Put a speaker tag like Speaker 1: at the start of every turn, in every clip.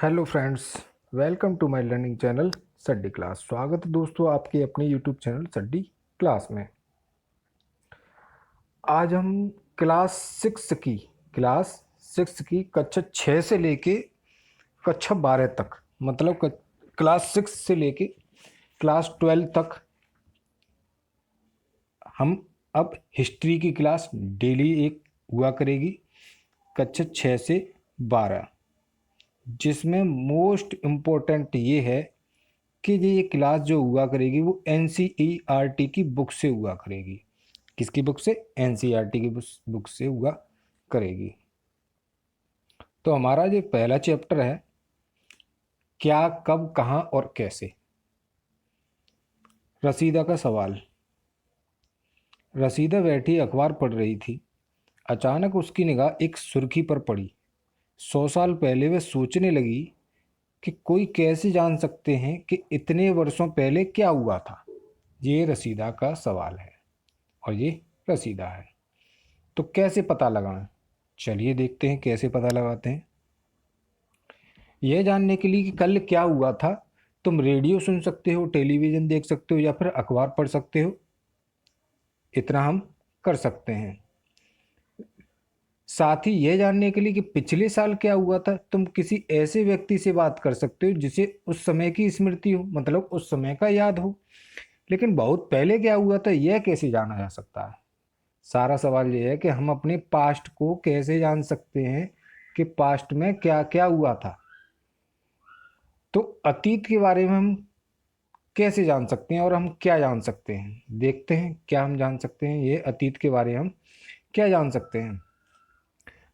Speaker 1: Hello friends, welcome to my learning channel Saddi class. स्वागत है दोस्तों आपके अपने यूट्यूब चैनल सड्डी क्लास में। आज हम क्लास सिक्स की कक्षा 6 से लेके कक्षा 12 तक, मतलब क्लास 6 से लेके क्लास 12 तक हम अब हिस्ट्री की क्लास डेली एक हुआ करेगी, कक्षा 6 से 12, जिसमें मोस्ट इम्पोर्टेंट ये है कि ये क्लास जो हुआ करेगी वो NCERT की बुक से हुआ करेगी। किसकी बुक से? NCERT की बुक से हुआ करेगी। तो हमारा जो पहला चैप्टर है, क्या, कब, कहाँ और कैसे। रसीदा का सवाल। रसीदा बैठी अखबार पढ़ रही थी। अचानक उसकी निगाह एक सुर्खी पर पड़ी। 100 साल पहले वह सोचने लगी कि कोई कैसे जान सकते हैं कि इतने वर्षों पहले क्या हुआ था। ये रसीदा का सवाल है और ये रसीदा है। तो कैसे पता लगाएं? चलिए देखते हैं कैसे पता लगाते हैं। यह जानने के लिए कि कल क्या हुआ था, तुम रेडियो सुन सकते हो, टेलीविज़न देख सकते हो या फिर अखबार पढ़ सकते हो। इतना हम कर सकते हैं। साथ ही यह जानने के लिए कि पिछले साल क्या हुआ था, तुम किसी ऐसे व्यक्ति से बात कर सकते हो जिसे उस समय की स्मृति हो, मतलब उस समय का याद हो। लेकिन बहुत पहले क्या हुआ था यह कैसे जाना जा सकता है? सारा सवाल यह है कि हम अपने पास्ट को कैसे जान सकते हैं कि पास्ट में क्या क्या हुआ था। तो अतीत के बारे में हम कैसे जान सकते हैं और हम क्या जान सकते हैं, देखते हैं क्या हम जान सकते हैं। ये अतीत के बारे में हम क्या जान सकते हैं।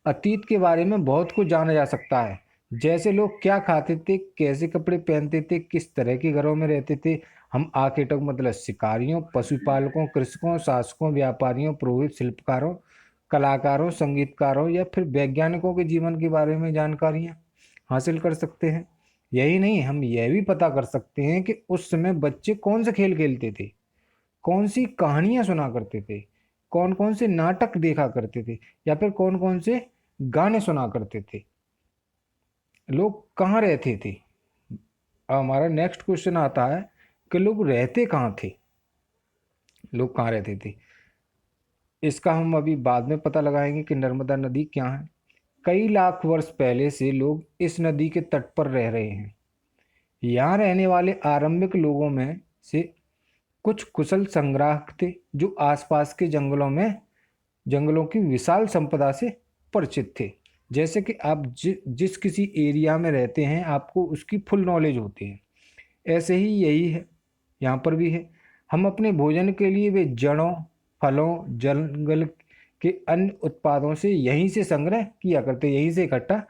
Speaker 1: अतीत के बारे में बहुत कुछ जाना जा सकता है, जैसे लोग क्या खाते थे, कैसे कपड़े पहनते थे, किस तरह के घरों में रहते थे। हम आर्किटेक्ट मतलब शिकारियों, पशुपालकों, कृषकों, शासकों, व्यापारियों, पुरोहित, शिल्पकारों, कलाकारों, संगीतकारों या फिर वैज्ञानिकों के जीवन के बारे में जानकारियाँ हासिल कर सकते हैं। यही नहीं, हम यह भी पता कर सकते हैं कि उस समय बच्चे कौन से खेल खेलते थे, कौन सी कहानियां सुना करते थे, कौन कौन से नाटक देखा करते थे या फिर कौन कौन से गाने सुना करते थे, लोग कहाँ रहते थे। अब हमारा नेक्स्ट क्वेश्चन आता है कि लोग रहते कहाँ थे, लोग कहाँ रहते थे। इसका हम अभी बाद में पता लगाएंगे कि नर्मदा नदी क्या है। कई लाख वर्ष पहले से लोग इस नदी के तट पर रह रहे हैं। यहाँ रहने वाले आरंभिक लोगों में से कुछ कुशल संग्राहक थे जो आसपास के जंगलों की विशाल संपदा से परिचित थे। जैसे कि आप जिस किसी एरिया में रहते हैं आपको उसकी फुल नॉलेज होती है, ऐसे ही यही है, यहाँ पर भी है। हम अपने भोजन के लिए वे जड़ों, फलों, जंगल के अन्य उत्पादों से यहीं से संग्रह किया करते, यहीं से इकट्ठा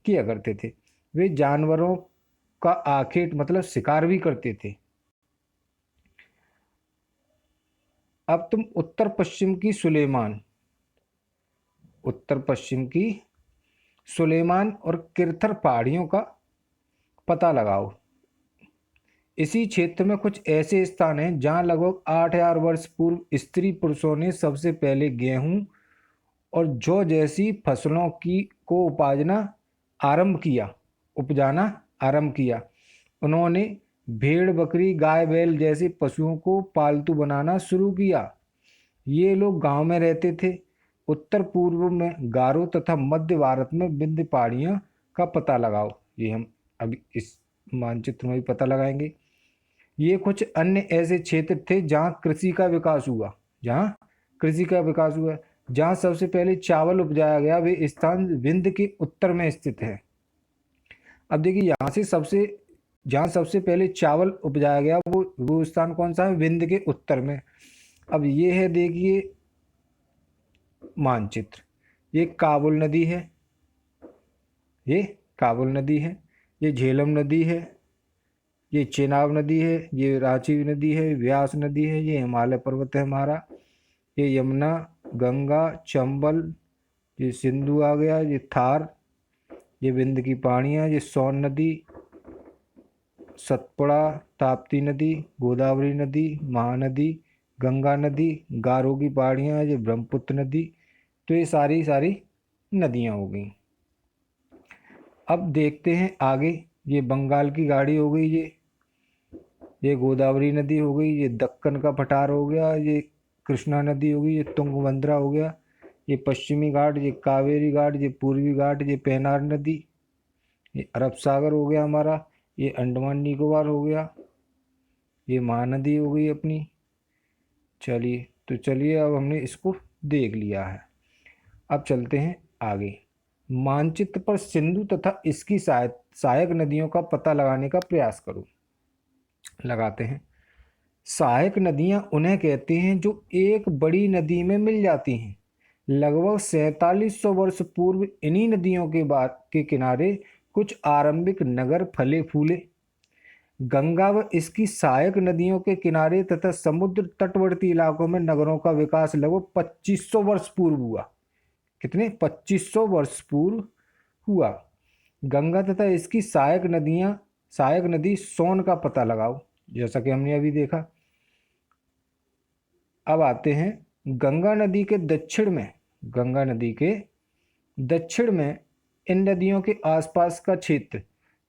Speaker 1: किया करते थे। वे जानवरों का आखेट मतलब शिकार भी करते थे। अब तुम उत्तर पश्चिम की सुलेमान और किरथर पहाड़ियों का पता लगाओ। इसी क्षेत्र में कुछ ऐसे स्थान हैं जहां लगभग 8000 वर्ष पूर्व स्त्री पुरुषों ने सबसे पहले गेहूं और जौ जैसी फसलों की को उपजाना आरंभ किया। उन्होंने भेड़, बकरी, गाय, बैल जैसे पशुओं को पालतू बनाना शुरू किया। ये लोग गांव में रहते थे। उत्तर पूर्व में गारो तथा मध्य भारत में विंध्य पहाड़ियां का पता लगाओ। ये हम अभी इस मानचित्र में भी पता लगाएंगे। ये कुछ अन्य ऐसे क्षेत्र थे जहाँ कृषि का विकास हुआ, जहाँ सबसे पहले चावल उपजाया गया। वे स्थान विंध्य के उत्तर में स्थित है। अब देखिए यहाँ से जहाँ सबसे पहले चावल उपजाया गया वो स्थान कौन सा है? विंध्य के उत्तर में। अब ये है, देखिए मानचित्र, ये काबुल नदी है, ये झेलम नदी है, ये चेनाब नदी है, ये रांची नदी है, व्यास नदी है, ये हिमालय पर्वत है हमारा, ये यमुना, गंगा, चंबल, ये सिंधु आ गया, ये थार, ये विंध्य की पहाड़ियाँ, ये सोन नदी, सतपुड़ा, ताप्ती नदी, गोदावरी नदी, महानदी, गंगा नदी, गारो की पहाड़ियाँ, ये ब्रह्मपुत्र नदी। तो ये सारी सारी नदियाँ हो गई। अब देखते हैं आगे। ये बंगाल की गाड़ी हो गई, ये गोदावरी नदी हो गई, ये दक्कन का पठार हो गया, ये कृष्णा नदी हो गई, ये तुंगभद्रा हो गया, ये पश्चिमी घाट, ये कावेरी घाट, ये पूर्वी घाट, ये पेनार नदी, ये अरब सागर हो गया हमारा, ये अंडमान निकोबार हो गया, ये महानदी हो गई अपनी। चलिए, तो चलिए अब हमने इसको देख लिया है। अब चलते हैं आगे। मानचित्र पर सिंधु तथा इसकी सहायक नदियों का पता लगाने का प्रयास करो। लगाते हैं। सहायक नदियां उन्हें कहते हैं जो एक बड़ी नदी में मिल जाती हैं। लगभग 4700 वर्ष पूर्व इन्हीं नदियों के किनारे कुछ आरंभिक नगर फले फूले। गंगा व इसकी सहायक नदियों के किनारे तथा समुद्र तटवर्ती इलाकों में नगरों का विकास लगभग 2500 वर्ष पूर्व हुआ। कितने? 2500 वर्ष पूर्व हुआ। गंगा तथा इसकी सहायक नदी सोन का पता लगाओ, जैसा कि हमने अभी देखा। अब आते हैं गंगा नदी के दक्षिण में इन नदियों के आसपास का क्षेत्र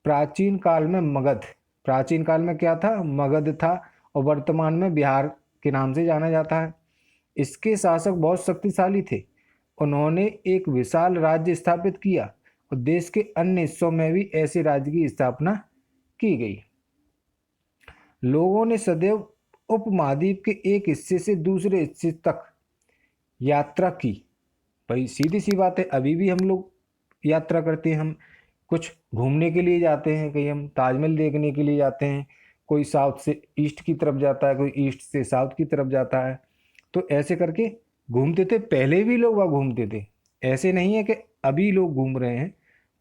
Speaker 1: प्राचीन काल में क्या था? मगध था, और वर्तमान में बिहार के नाम से जाना जाता है। इसके शासक बहुत शक्तिशाली थे। उन्होंने एक विशाल राज्य स्थापित किया और देश के अन्य हिस्सों में भी ऐसे राज्य की स्थापना की गई। लोगों ने सदैव उपमहाद्वीप के एक हिस्से से दूसरे हिस्से तक यात्रा की। भाई सीधी सी बात है, अभी भी हम लोग यात्रा करते हैं। हम कुछ घूमने के लिए जाते हैं, कहीं हम ताजमहल देखने के लिए जाते हैं, कोई साउथ से ईस्ट की तरफ जाता है, कोई ईस्ट से साउथ की तरफ जाता है। तो ऐसे करके घूमते थे, पहले भी लोग वहाँ घूमते थे। ऐसे नहीं है कि अभी लोग घूम रहे हैं,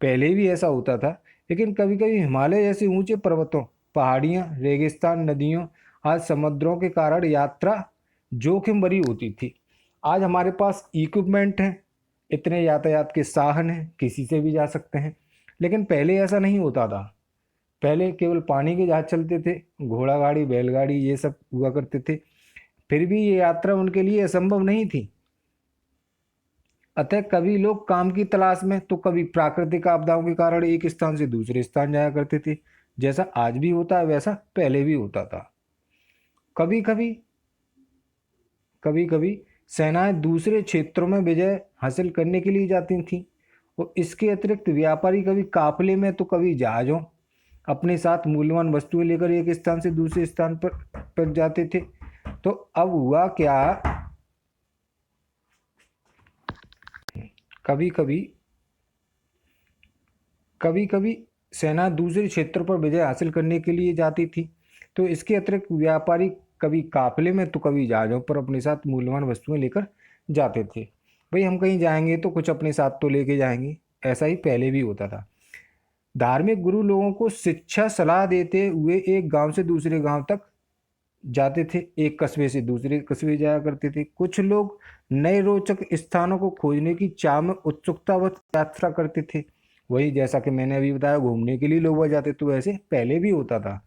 Speaker 1: पहले भी ऐसा होता था। लेकिन कभी कभी हिमालय जैसे ऊंचे पर्वतों, पहाड़ियाँ, रेगिस्तान, नदियों, आज समुद्रों के कारण यात्रा जोखिम भरी होती थी। आज हमारे पास इक्विपमेंट हैं, इतने यातायात के साधन हैं, किसी से भी जा सकते हैं। लेकिन पहले ऐसा नहीं होता था। पहले केवल पानी के जहाज चलते थे, घोड़ा गाड़ी, बैलगाड़ी, ये सब हुआ करते थे। फिर भी ये यात्रा उनके लिए असंभव नहीं थी। अतः कभी लोग काम की तलाश में, तो कभी प्राकृतिक आपदाओं के कारण एक स्थान से दूसरे स्थान जाया करते थे। जैसा आज भी होता है वैसा पहले भी होता था। कभी कभी सेनाएं दूसरे क्षेत्रों में विजय हासिल करने के लिए जाती थीं, और इसके अतिरिक्त व्यापारी कभी काफिले में तो कभी जहाजों अपने साथ मूल्यवान वस्तुएं लेकर एक स्थान से दूसरे स्थान पर जाते थे। तो अब हुआ क्या, कभी कभी सेना दूसरे क्षेत्र पर विजय हासिल करने के लिए जाती थी, तो इसके अतिरिक्त व्यापारी कभी काफिले में तो कभी जहाजों पर अपने साथ मूल्यवान वस्तुएं लेकर जाते थे। भाई हम कहीं जाएंगे तो कुछ अपने साथ तो लेके जाएंगे, ऐसा ही पहले भी होता था। धार्मिक गुरु लोगों को शिक्षा सलाह देते हुए एक गांव से दूसरे गांव तक जाते थे, एक कस्बे से दूसरे कस्बे जाया करते थे। कुछ लोग नए रोचक स्थानों को खोजने की चाह में उत्सुकतावश यात्रा करते थे। वही जैसा कि मैंने अभी बताया, घूमने के लिए लोग वह जाते, तो वैसे पहले भी होता था।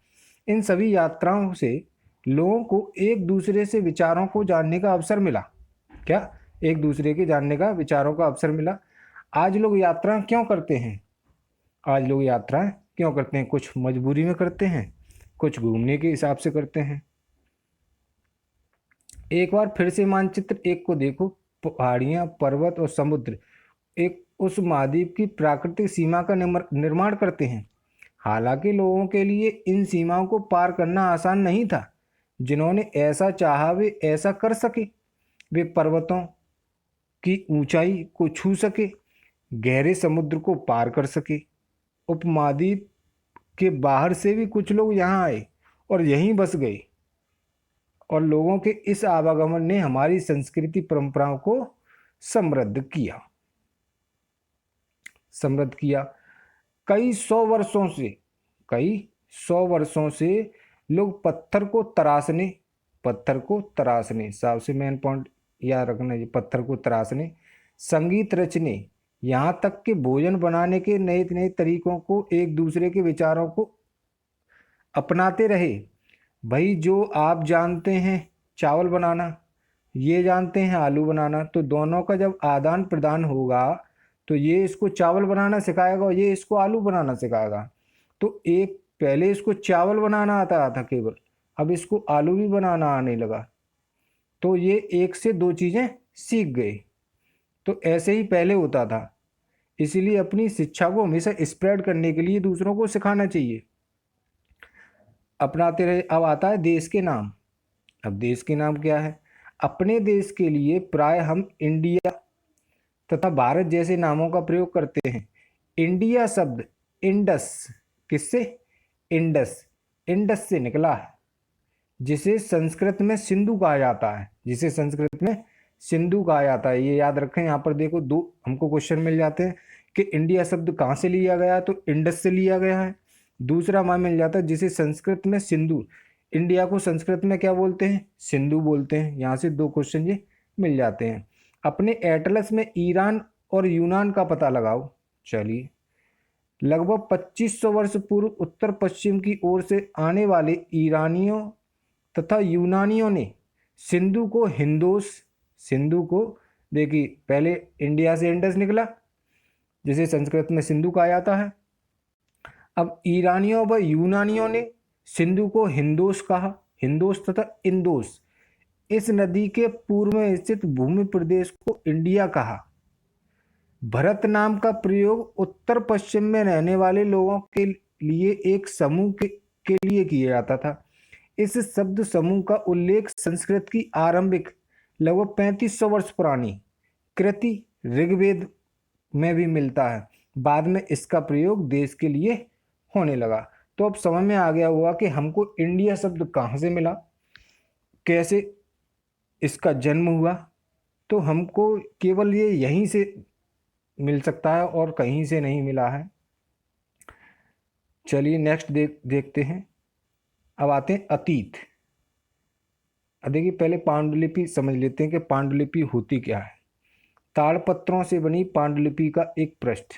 Speaker 1: इन सभी यात्राओं से लोगों को एक दूसरे से विचारों को जानने का अवसर मिला। क्या? एक दूसरे के जानने का, विचारों का अवसर मिला। आज लोग यात्राएं क्यों करते हैं? कुछ मजबूरी में करते हैं, कुछ घूमने के हिसाब से करते हैं। एक बार फिर से मानचित्र एक को देखो। पहाड़ियां, पर्वत और समुद्र एक उस महाद्वीप की प्राकृतिक सीमा का निर्माण करते हैं। हालांकि लोगों के लिए इन सीमाओं को पार करना आसान नहीं था। जिन्होंने ऐसा चाहा वे ऐसा कर सके। वे पर्वतों की ऊंचाई को छू सके, गहरे समुद्र को पार कर सके। उपमहाद्वीप के बाहर से भी कुछ लोग यहाँ आए और यहीं बस गए, और लोगों के इस आवागमन ने हमारी संस्कृति परंपराओं को समृद्ध किया। कई सौ वर्षों से लोग पत्थर को तराशने, सबसे मेन पॉइंट याद रखना है, पत्थर को तराशने, संगीत रचने, यहाँ तक कि भोजन बनाने के नए नए तरीकों को, एक दूसरे के विचारों को अपनाते रहे। भाई जो आप जानते हैं चावल बनाना, ये जानते हैं आलू बनाना, तो दोनों का जब आदान प्रदान होगा तो ये इसको चावल बनाना सिखाएगा और ये इसको आलू बनाना सिखाएगा। तो एक पहले इसको चावल बनाना आता था केवल, अब इसको आलू भी बनाना आने लगा। तो ये एक से दो चीज़ें सीख गए। तो ऐसे ही पहले होता था। इसीलिए अपनी शिक्षा को हमेशा स्प्रेड करने के लिए दूसरों को सिखाना चाहिए, अपनाते रहे। अब आता है देश के नाम। अब देश के नाम क्या है? अपने देश के लिए प्राय हम इंडिया तथा भारत जैसे नामों का प्रयोग करते हैं। इंडिया शब्द इंडस, किससे? इंडस, इंडस से निकला है, जिसे संस्कृत में सिंधु कहा जाता है। जिसे संस्कृत में सिंधु कहा जाता है। ये याद रखें। यहाँ पर देखो दो हमको क्वेश्चन मिल जाते हैं कि इंडिया शब्द कहाँ से लिया गया है, तो इंडस से लिया गया है। दूसरा हमें मिल जाता है जिसे संस्कृत में सिंधु, इंडिया को संस्कृत में क्या बोलते हैं? सिंधु बोलते हैं। यहाँ से दो क्वेश्चन ये मिल जाते हैं। अपने एटलस में ईरान और यूनान का पता लगाओ। चलिए, लगभग 2500 वर्ष पूर्व उत्तर पश्चिम की ओर से आने वाले ईरानियों तथा यूनानियों ने सिंधु को हिंदोस, सिंधु को देखिए पहले इंडिया से इंडस निकला, जिसे संस्कृत में सिंधु कहा जाता है। अब ईरानियों व यूनानियों ने सिंधु को हिंदोस कहा, हिंदोस तथा इंदोस। इस नदी के पूर्व में स्थित भूमि प्रदेश को इंडिया कहा। भरत नाम का प्रयोग उत्तर पश्चिम में रहने वाले लोगों के लिए एक समूह के लिए किया जाता था। इस शब्द समूह का उल्लेख संस्कृत की आरंभिक लगभग 3500 वर्ष पुरानी कृति ऋग्वेद में भी मिलता है। बाद में इसका प्रयोग देश के लिए होने लगा। तो अब समझ में आ गया होगा कि हमको इंडिया शब्द कहाँ से मिला, कैसे इसका जन्म हुआ। तो हमको केवल ये यहीं से मिल सकता है और कहीं से नहीं मिला है। चलिए नेक्स्ट देखते हैं। अब आते हैं अतीत। देखिए पहले पांडुलिपि समझ लेते हैं कि पांडुलिपि होती क्या है। ताड़पत्रों से बनी पांडुलिपि का एक पृष्ठ।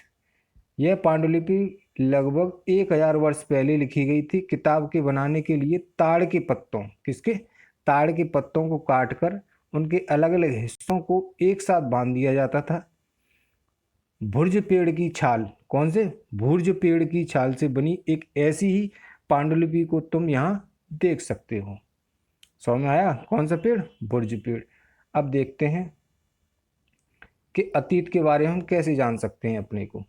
Speaker 1: यह पांडुलिपि लगभग 1000 वर्ष पहले लिखी गई थी। किताब के बनाने के लिए ताड़ के पत्तों, किसके? ताड़ के पत्तों को काटकर उनके अलग अलग हिस्सों को एक साथ बांध दिया जाता था। भुर्ज पेड़ की छाल, कौन से? भुर्ज पेड़ की छाल से बनी एक ऐसी ही पांडुलिपि को तुम यहाँ देख सकते हो। समझ में आया? कौन सा पेड़? भुर्ज पेड़। अब देखते हैं कि अतीत के बारे में हम कैसे जान सकते हैं अपने को।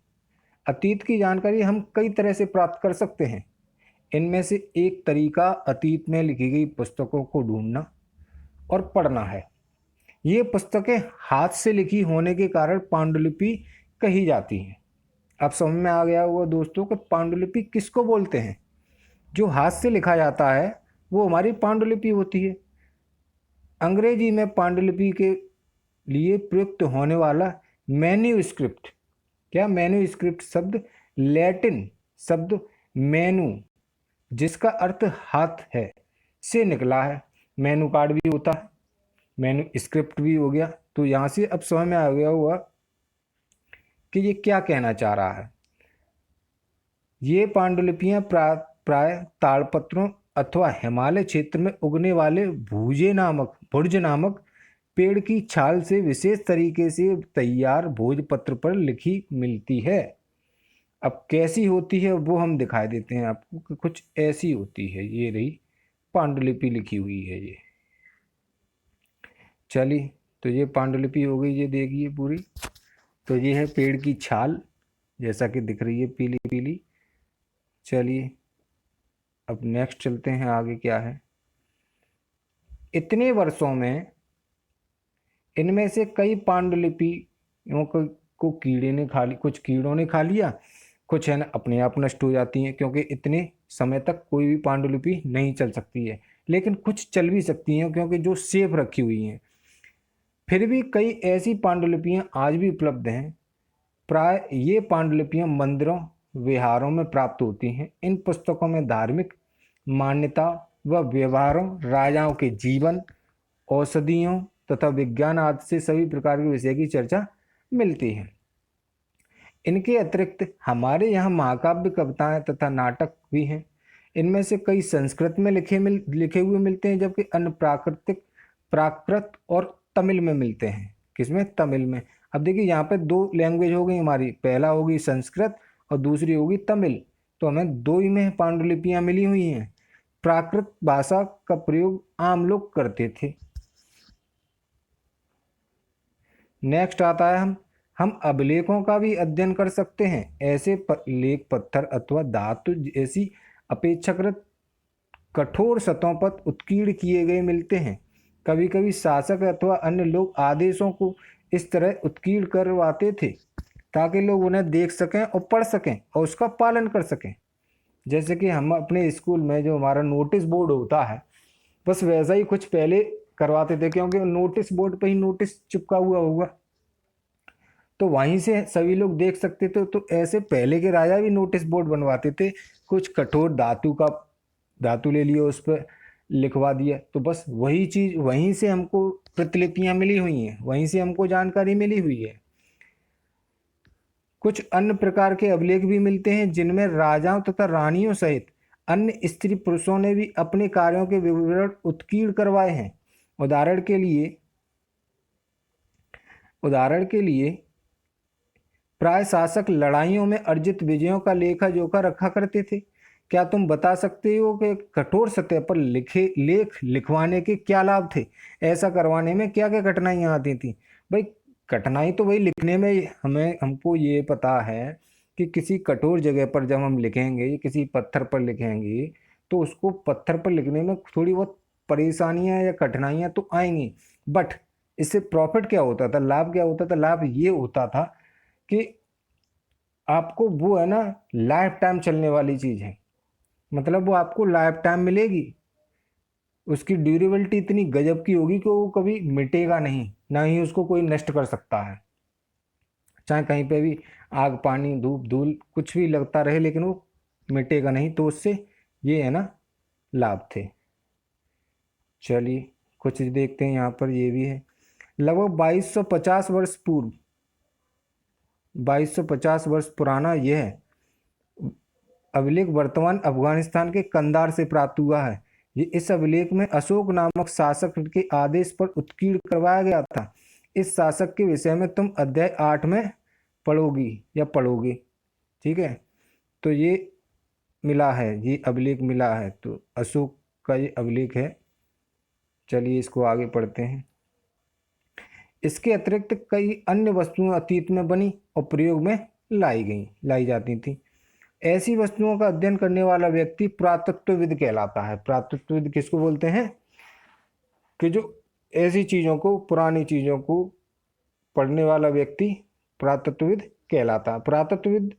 Speaker 1: अतीत की जानकारी हम कई तरह से प्राप्त कर सकते हैं। इनमें से एक तरीका अतीत में लिखी गई पुस्तकों को ढूंढना और पढ़ना है। ये पुस्तकें हाथ से लिखी होने के कारण पांडुलिपि कही जाती हैं। अब समझ में आ गया होगा दोस्तों कि पांडुलिपि किसको बोलते हैं। जो हाथ से लिखा जाता है वो हमारी पांडुलिपि होती है। अंग्रेजी में पांडुलिपि के लिए प्रयुक्त होने वाला मैन्यूस्क्रिप्ट, क्या? मैन्यूस्क्रिप्ट शब्द लैटिन शब्द मैनू, जिसका अर्थ हाथ है, से निकला है। मेनू कार्ड भी होता है, मेनू स्क्रिप्ट भी हो गया। तो यहाँ से अब समझ में आ गया हुआ कि ये क्या कहना चाह रहा है। ये पांडुलिपियां प्राय ताड़पत्रों अथवा हिमालय क्षेत्र में उगने वाले भुर्ज नामक पेड़ की छाल से विशेष तरीके से तैयार भोजपत्र पर लिखी मिलती है। अब कैसी होती है वो हम दिखाई देते हैं आपको कि कुछ ऐसी होती है। ये रही पांडुलिपि लिखी हुई है ये। चलिए, तो ये पांडुलिपि हो गई, ये देखिए पूरी। तो ये है पेड़ की छाल, जैसा कि दिख रही है पीली पीली। चलिए अब नेक्स्ट चलते हैं, आगे क्या है। इतने वर्षों में इनमें से कई पांडुलिपियों को कीड़े ने खा ली, कुछ कीड़ों ने खा लिया, कुछ है ना अपने आप नष्ट हो जाती हैं, क्योंकि इतने समय तक कोई भी पांडुलिपि नहीं चल सकती है। लेकिन कुछ चल भी सकती हैं क्योंकि जो सेफ रखी हुई हैं। फिर भी कई ऐसी पांडुलिपियां आज भी उपलब्ध हैं। प्राय ये पांडुलिपियां मंदिरों विहारों में प्राप्त होती हैं। इन पुस्तकों में धार्मिक मान्यता व व्यवहारों, राजाओं के जीवन, औषधियों तथा विज्ञान आदि से सभी प्रकार के विषय की चर्चा मिलती है। इनके अतिरिक्त हमारे यहाँ महाकाव्य, कविताएं तथा नाटक भी हैं। इनमें से कई संस्कृत में लिखे हुए मिलते हैं, जबकि अन्य प्राकृत और तमिल में मिलते हैं। किसमें? तमिल में। अब देखिए यहाँ पे दो लैंग्वेज हो गई हमारी, पहला होगी संस्कृत और दूसरी होगी तमिल। तो हमें दो ही में पांडुलिपियां मिली हुई हैं। प्राकृत भाषा का प्रयोग आम लोग करते थे। नेक्स्ट आता है हम अभिलेखों का भी अध्ययन कर सकते हैं। ऐसे लेख पत्थर अथवा धातु जैसी अपेक्षाकृत कठोर सतहों पर उत्कीर्ण किए गए मिलते हैं। कभी कभी शासक अथवा अन्य लोग आदेशों को इस तरह उत्कीर्ण करवाते थे ताकि लोग उन्हें देख सकें और पढ़ सकें और उसका पालन कर सकें। जैसे कि हम अपने स्कूल में जो हमारा नोटिस बोर्ड होता है, बस वैसा ही कुछ पहले करवाते थे, क्योंकि नोटिस बोर्ड पे ही नोटिस चिपका हुआ होगा तो वहीं से सभी लोग देख सकते थे। तो ऐसे पहले के राजा भी नोटिस बोर्ड बनवाते थे, कुछ कठोर धातु ले लिया, उस पर लिखवा दिया। तो बस वही चीज वहीं से हमको प्रतिलिपियां मिली हुई हैं, वहीं से हमको जानकारी मिली हुई है। कुछ अन्य प्रकार के अभिलेख भी मिलते हैं जिनमें राजाओं तथा रानियों सहित अन्य स्त्री पुरुषों ने भी अपने कार्यों के विवरण उत्कीर्ण करवाए हैं। उदाहरण के लिए प्राय शासक लड़ाइयों में अर्जित विजयों का लेखा जोखा रखा करते थे। क्या तुम बता सकते हो कि कठोर सतह पर लेख लिखवाने के क्या लाभ थे? ऐसा करवाने में क्या क्या कठिनाइयां आती थी? भाई कठिनाई तो वही लिखने में हमको ये पता है कि किसी कठोर जगह पर जब हम लिखेंगे, किसी पत्थर पर लिखेंगे, तो उसको पत्थर पर लिखने में थोड़ी बहुत परेशानियां या कठिनाइयां तो आएंगी। बट इससे प्रॉफिट क्या होता था, लाभ क्या होता था? लाभ ये होता था कि आपको वो है ना, लाइफ टाइम चलने वाली चीज है। मतलब वो आपको लाइफ टाइम मिलेगी, उसकी ड्यूरेबिलिटी इतनी गजब की होगी कि वो कभी मिटेगा नहीं, ना ही उसको कोई नष्ट कर सकता है। चाहे कहीं पे भी आग पानी धूप धूल कुछ भी लगता रहे, लेकिन वो मिटेगा नहीं। तो उससे ये है ना लाभ थे। चलिए कुछ देखते हैं, यहाँ पर ये भी है। लगभग 2250 वर्ष पूर्व, 2250 वर्ष पुराना यह अभिलेख वर्तमान अफगानिस्तान के कंधार से प्राप्त हुआ है। ये इस अभिलेख में अशोक नामक शासक के आदेश पर उत्कीर्ण करवाया गया था। इस शासक के विषय में तुम अध्याय 8 में पढ़ोगी या पढ़ोगे। ठीक है, तो ये मिला है, ये अभिलेख मिला है, तो अशोक का ये अभिलेख है। चलिए इसको आगे पढ़ते हैं। इसके अतिरिक्त कई अन्य वस्तुएं अतीत में बनी और प्रयोग में लाई जाती थी। ऐसी वस्तुओं का अध्ययन करने वाला व्यक्ति पुरातत्वविद कहलाता है। पुरातत्वविद किसको बोलते हैं? कि जो ऐसी चीजों को, पुरानी चीजों को पढ़ने वाला व्यक्ति पुरातत्वविद कहलाता है। पुरातत्वविद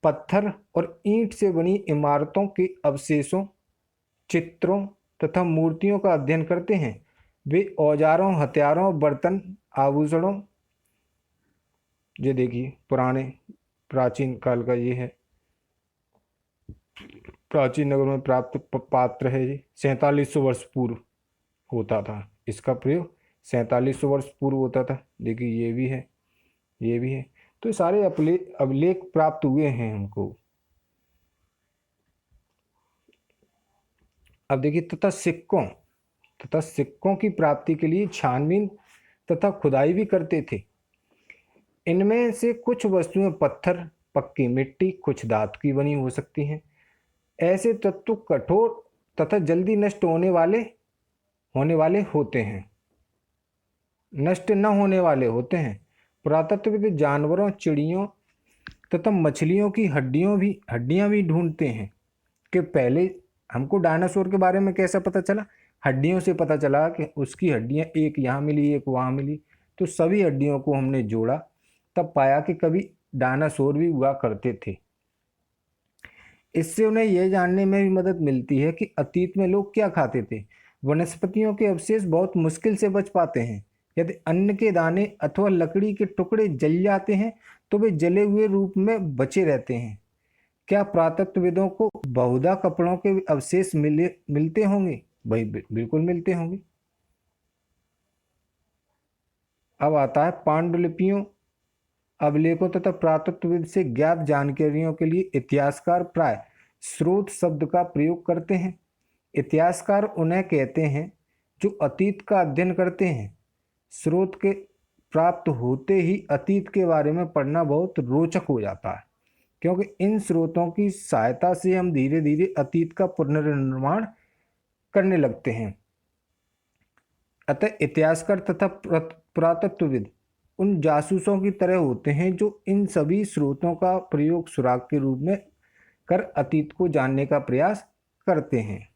Speaker 1: पत्थर और ईंट से बनी इमारतों के अवशेषों, चित्रों तथा मूर्तियों का अध्ययन करते हैं। वे औजारों, हथियारों, बर्तन, आभूषणों, ये देखिए पुराने प्राचीन काल का ये है, प्राचीन नगर में प्राप्त पात्र है। ये 4700 वर्ष पूर्व होता था, इसका प्रयोग 4700 वर्ष पूर्व होता था। देखिए ये भी है, ये भी है। तो सारे अभिलेख प्राप्त हुए हैं हमको। अब देखिए तथा सिक्कों की प्राप्ति के लिए छानबीन तथा खुदाई भी करते थे। इनमें से कुछ वस्तुएं पत्थर, पक्की मिट्टी, कुछ धातु की बनी हो सकती हैं। ऐसे तत्व कठोर तथा जल्दी नष्ट होने वाले होते हैं, नष्ट न होने वाले होते हैं। पुरातत्वविद जानवरों, चिड़ियों तथा मछलियों की हड्डियां भी ढूंढते हैं। कि पहले हमको डायनासोर के बारे में कैसा पता चला? हड्डियों से पता चला कि उसकी हड्डियां एक यहाँ मिली, एक वहाँ मिली। तो सभी हड्डियों को हमने जोड़ा, तब पाया कि कभी डायनासोर भी हुआ करते थे। इससे उन्हें यह जानने में भी मदद मिलती है कि अतीत में लोग क्या खाते थे। वनस्पतियों के अवशेष बहुत मुश्किल से बच पाते हैं। यदि अन्न के दाने अथवा लकड़ी के टुकड़े जल जाते हैं तो वे जले हुए रूप में बचे रहते हैं। क्या पुरातत्वविदों को बहुधा कपड़ों के अवशेष मिलते होंगे? भाई बिल्कुल मिलते होंगे। अब आता है पांडुलिपियों, अभिलेखों तथा पुरातत्वविद से ज्ञात जानकारियों के लिए इतिहासकार प्राय स्रोत शब्द का प्रयोग करते हैं। इतिहासकार उन्हें कहते हैं जो अतीत का अध्ययन करते हैं। स्रोत के प्राप्त होते ही अतीत के बारे में पढ़ना बहुत रोचक हो जाता है, क्योंकि इन स्रोतों की सहायता से हम धीरे धीरे अतीत का पुनर्निर्माण करने लगते हैं। अतः इतिहासकार तथा पुरातत्वविद उन जासूसों की तरह होते हैं जो इन सभी स्रोतों का प्रयोग सुराग के रूप में कर अतीत को जानने का प्रयास करते हैं।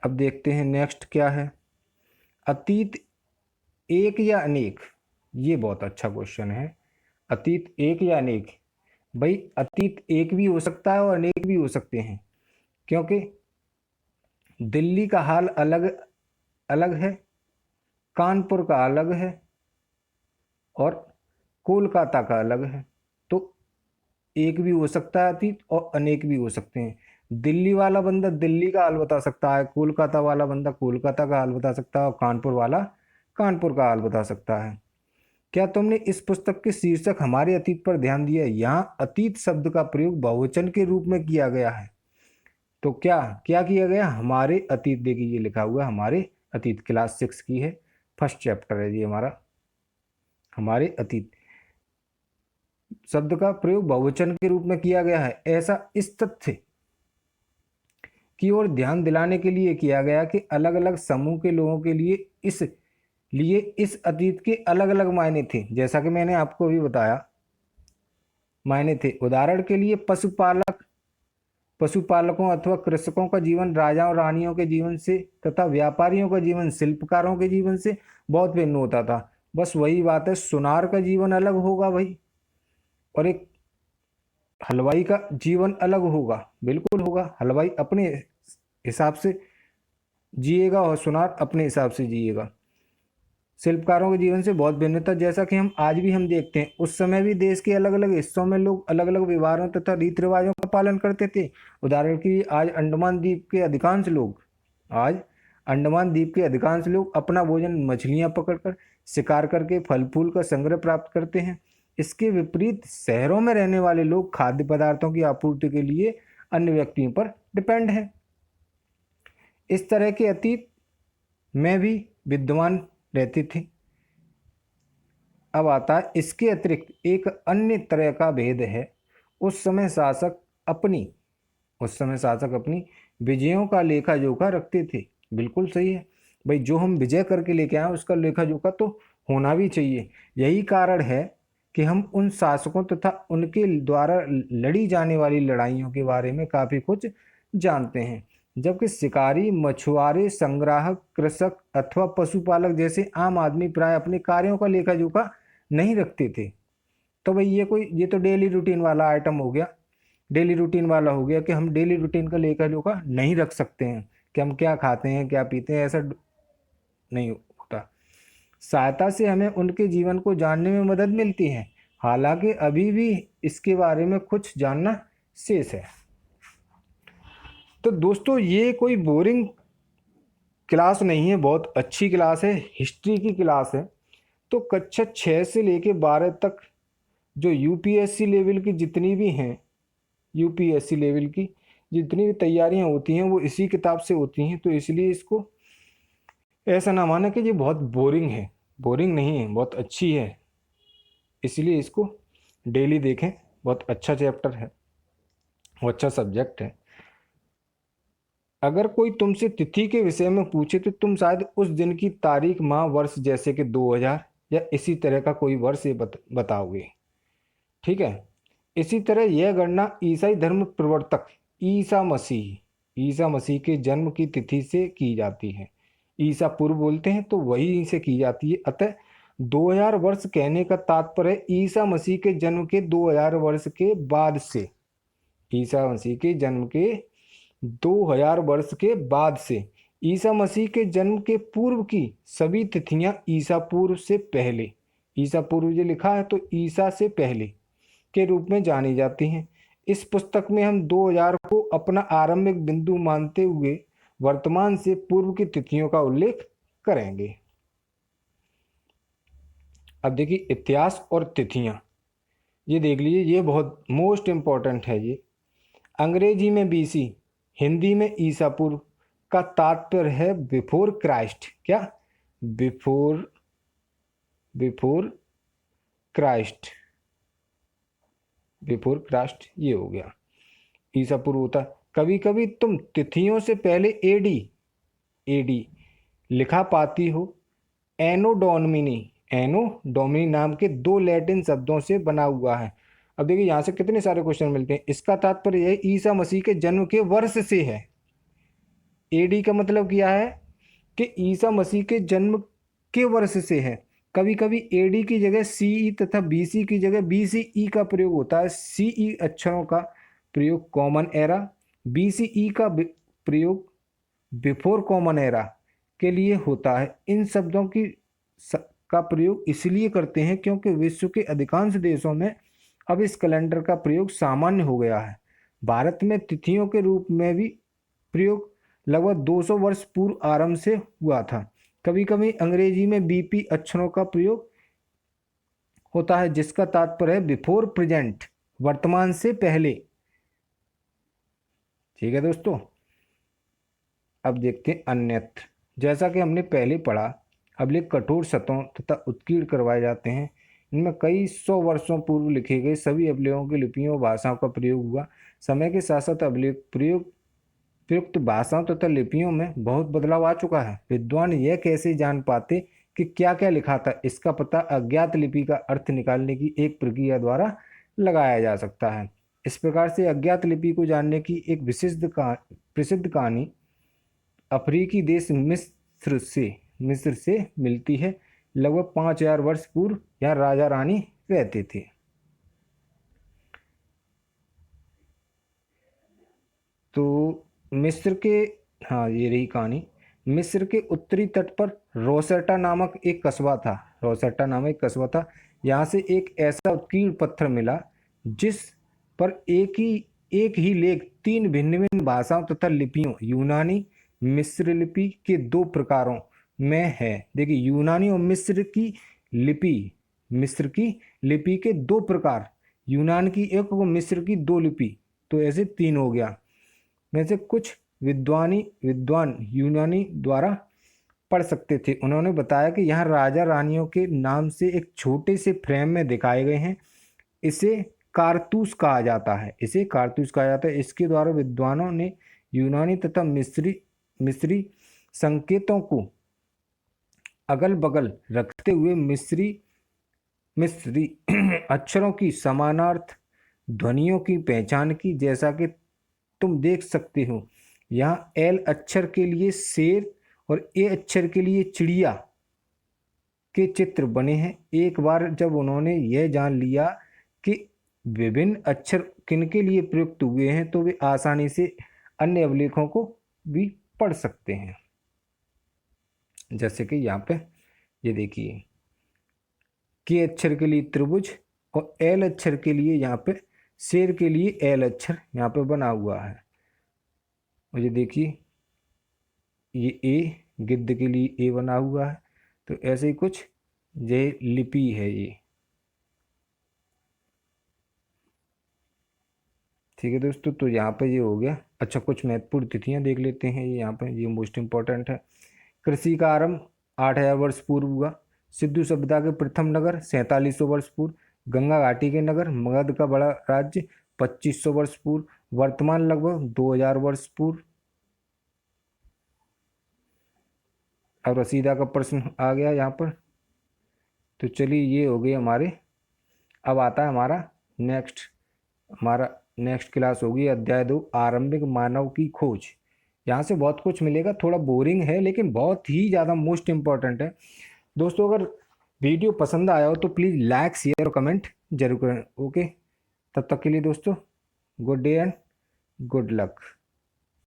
Speaker 1: अब देखते हैं नेक्स्ट क्या है। अतीत एक या अनेक, ये बहुत अच्छा क्वेश्चन है। अतीत एक या अनेक? भाई अतीत एक भी हो सकता है और अनेक भी हो सकते हैं, क्योंकि दिल्ली का हाल अलग अलग है, कानपुर का अलग है और कोलकाता का अलग है। तो एक भी हो सकता है अतीत और अनेक भी हो सकते हैं। दिल्ली वाला बंदा दिल्ली का हाल बता सकता है, कोलकाता वाला बंदा कोलकाता का हाल बता सकता है और कानपुर वाला कानपुर का हाल बता सकता है। क्या तुमने इस पुस्तक के शीर्षक हमारे अतीत पर ध्यान दिया? यहाँ अतीत शब्द का प्रयोग बहुवचन के रूप में किया गया है। तो क्या क्या किया गया? हमारे अतीत। देखिए ये लिखा हुआ है हमारे अतीत, क्लास 6 की है, फर्स्ट चैप्टर है ये हमारा। हमारे अतीत शब्द का प्रयोग बहुवचन के रूप में किया गया है। ऐसा इस तथ्य की ओर ध्यान दिलाने के लिए किया गया कि अलग अलग समूह के लोगों के लिए इस अतीत के अलग अलग मायने थे। जैसा कि मैंने आपको अभी बताया, मायने थे। उदाहरण के लिए पशुपालकों अथवा कृषकों का जीवन राजाओं रानियों के जीवन से तथा व्यापारियों का जीवन शिल्पकारों के जीवन से बहुत भिन्न होता था। बस वही बात है, सुनार का जीवन अलग होगा भाई, और एक हलवाई का जीवन अलग होगा। बिल्कुल होगा, हलवाई अपने हिसाब से जिएगा और सुनार अपने हिसाब से जिएगा। शिल्पकारों के जीवन से बहुत भिन्नता, जैसा कि हम आज भी हम देखते हैं। उस समय भी देश के अलग अलग हिस्सों में लोग अलग अलग व्यवहारों तथा रीति रिवाजों का पालन करते थे। उदाहरण के लिए आज अंडमान द्वीप के अधिकांश लोग अपना भोजन मछलियां पकड़कर, शिकार करके, फल फूल का संग्रह प्राप्त करते हैं। इसके विपरीत शहरों में रहने वाले लोग खाद्य पदार्थों की आपूर्ति के लिए अन्य व्यक्तियों पर डिपेंड हैं। इस तरह के अतीत में भी विद्वान रहते थे। अब आता है इसके अतिरिक्त एक अन्य तरह का भेद है। उस समय शासक अपनी विजयों का लेखा जोखा रखते थे। बिल्कुल सही है भाई, जो हम विजय करके लेके आए उसका लेखा जोखा तो होना भी चाहिए। यही कारण है कि हम उन शासकों तथा उनके द्वारा लड़ी जाने वाली लड़ाइयों के बारे में काफ़ी कुछ जानते हैं, जबकि शिकारी, मछुआरे, संग्राहक, कृषक अथवा पशुपालक जैसे आम आदमी प्राय अपने कार्यों का लेखा जोखा नहीं रखते थे। तो भाई ये तो डेली रूटीन वाला आइटम हो गया, डेली रूटीन वाला हो गया कि हम डेली रूटीन का लेखा जोखा नहीं रख सकते हैं कि हम क्या खाते हैं क्या पीते हैं, ऐसा नहीं होता। सहायता से हमें उनके जीवन को जानने में मदद मिलती है, हालांकि अभी भी इसके बारे में कुछ जानना शेष है। तो दोस्तों ये कोई बोरिंग क्लास नहीं है, बहुत अच्छी क्लास है, हिस्ट्री की क्लास है। तो कक्षा 6 से लेके 12 तक जो यूपीएससी लेवल की जितनी भी हैं, यूपीएससी लेवल की जितनी भी तैयारियां होती हैं वो इसी किताब से होती हैं। तो इसलिए इसको ऐसा ना माना कि ये बहुत बोरिंग है, बोरिंग नहीं है, बहुत अच्छी है। इसलिए इसको डेली देखें, बहुत अच्छा चैप्टर है, बहुत अच्छा सब्जेक्ट है। अगर कोई तुमसे तिथि के विषय में पूछे तो तुम शायद उस दिन की तारीख, माह, वर्ष, जैसे कि 2000 या इसी तरह का कोई वर्ष ये बताओगे। ठीक है। इसी तरह यह गणना ईसाई धर्म प्रवर्तक ईसा मसीह के जन्म की तिथि से की जाती है। ईसा पूर्व बोलते हैं तो वही से की जाती है। अतः 2000 वर्ष कहने का तात्पर्य ईसा मसीह के जन्म के 2000 वर्ष के बाद से, ईसा मसीह के जन्म के 2000 वर्ष के बाद से ईसा मसीह के जन्म के पूर्व की सभी तिथियां ईसा पूर्व से पहले, ईसा पूर्व जो लिखा है तो ईसा से पहले के रूप में जानी जाती हैं। इस पुस्तक में हम 2000 को अपना आरंभिक बिंदु मानते हुए वर्तमान से पूर्व की तिथियों का उल्लेख करेंगे। अब देखिए इतिहास और तिथियां, ये देख लीजिए, ये बहुत मोस्ट इंपॉर्टेंट है। ये अंग्रेजी में बीसी, हिंदी में ईसा पूर्व का तात्पर्य है बिफोर क्राइस्ट। क्या? Before before Christ, before Christ ये हो गया, ईसा पूर्व होता है। कभी कभी तुम तिथियों से पहले एडी एडी लिखा पाती हो। एनो डोमिनी, एनो डोमिनी नाम के दो लैटिन शब्दों से बना हुआ है। अब देखिए यहाँ से कितने सारे क्वेश्चन मिलते हैं। इसका तात्पर्य है ईसा मसीह के जन्म के वर्ष से है। एडी का मतलब क्या है कि ईसा मसीह के जन्म के वर्ष से है। कभी कभी एडी की जगह सीई तथा बीसी की जगह बीसीई का प्रयोग होता है। सीई अक्षरों का प्रयोग कॉमन एरा, बीसीई का प्रयोग बिफोर कॉमन एरा के लिए होता है। इन शब्दों का प्रयोग इसलिए करते हैं क्योंकि विश्व के अधिकांश देशों में अब इस कैलेंडर का प्रयोग सामान्य हो गया है। भारत में तिथियों के रूप में भी प्रयोग लगभग 200 वर्ष पूर्व आरंभ से हुआ था। कभी कभी अंग्रेजी में बीपी अक्षरों का प्रयोग होता है जिसका तात्पर्य है बिफोर प्रेजेंट, वर्तमान से पहले। ठीक है दोस्तों, अब देखते हैं अन्यत्र। जैसा कि हमने पहले पढ़ा, अभिलेख कठोर सतहों तथा उत्कीर्ण करवाए जाते हैं। इनमें कई सौ वर्षों पूर्व लिखे गए सभी अभिलेखों की लिपियों और भाषाओं का प्रयोग हुआ। समय के साथ साथ अभिलेख प्रयुक्त भाषाओं तथा लिपियों में बहुत बदलाव आ चुका है। विद्वान यह कैसे जान पाते कि क्या क्या लिखा था, इसका पता अज्ञात लिपि का अर्थ निकालने की एक प्रक्रिया द्वारा लगाया जा सकता है। इस प्रकार से अज्ञात लिपि को जानने की एक प्रसिद्ध कहानी अफ्रीकी देश मिस्र से मिलती है। लगभग 5000 वर्ष पूर्व यहाँ राजा रानी रहते थे। तो मिस्र के, हाँ ये रही कहानी। मिस्र के उत्तरी तट पर रोसेटा नामक एक कस्बा था। रोसेटा नामक एक कस्बा था। यहाँ से एक ऐसा उत्कीर्ण पत्थर मिला जिस पर एक ही लेख 3 भिन्न भिन्न भाषाओं तथा लिपियों यूनानी मिस्र लिपि के 2 प्रकारों में है। देखिए यूनानी और मिस्र की लिपि के 2 प्रकार, यूनान की एक और मिस्र की 2 लिपि, तो ऐसे 3 हो गया। में से कुछ विद्वान यूनानी द्वारा पढ़ सकते थे। उन्होंने बताया कि यहाँ राजा रानियों के नाम से एक छोटे से फ्रेम में दिखाए गए हैं। इसे कारतूस कहा जाता है। इसके द्वारा विद्वानों ने यूनानी तथा मिस्री संकेतों को अगल बगल रखते हुए मिस्री अक्षरों की समानार्थ ध्वनियों की पहचान की। जैसा कि तुम देख सकते हो यहाँ एल अक्षर के लिए शेर और ए अक्षर के लिए चिड़िया के चित्र बने हैं। एक बार जब उन्होंने यह जान लिया कि विभिन्न अक्षर किनके लिए प्रयुक्त हुए हैं तो वे आसानी से अन्य अभिलेखों को भी पढ़ सकते हैं। जैसे कि यहाँ पे ये देखिए के अक्षर के लिए त्रिभुज और एल अक्षर के लिए यहाँ पे शेर के लिए एल अक्षर यहाँ पे बना हुआ है। और ये देखिए ये ए, गिद्ध के लिए ए बना हुआ है। तो ऐसे ही कुछ ये लिपि है ये। ठीक है दोस्तों, तो यहाँ पे ये हो गया। अच्छा, कुछ महत्वपूर्ण तिथियां देख लेते हैं। ये यहाँ पे ये मोस्ट इंपॉर्टेंट है। कृषि का आरंभ 8000 वर्ष पूर्व हुआ। सिंधु सभ्यता के प्रथम नगर 4700 वर्ष पूर्व। गंगा घाटी के नगर मगध का बड़ा राज्य 2500 वर्ष पूर्व। वर्तमान लगभग 2000 वर्ष पूर्व। अब रसीदा का प्रश्न आ गया यहाँ पर। तो चलिए ये हो गए हमारे। अब आता है हमारा नेक्स्ट क्लास होगी अध्याय 2 आरंभिक मानव की खोज। यहाँ से बहुत कुछ मिलेगा। थोड़ा बोरिंग है लेकिन बहुत ही ज़्यादा मोस्ट इम्पॉर्टेंट है। दोस्तों अगर वीडियो पसंद आया हो तो प्लीज़ लाइक शेयर और कमेंट जरूर करें। ओके, तब तक के लिए दोस्तों good day and good luck.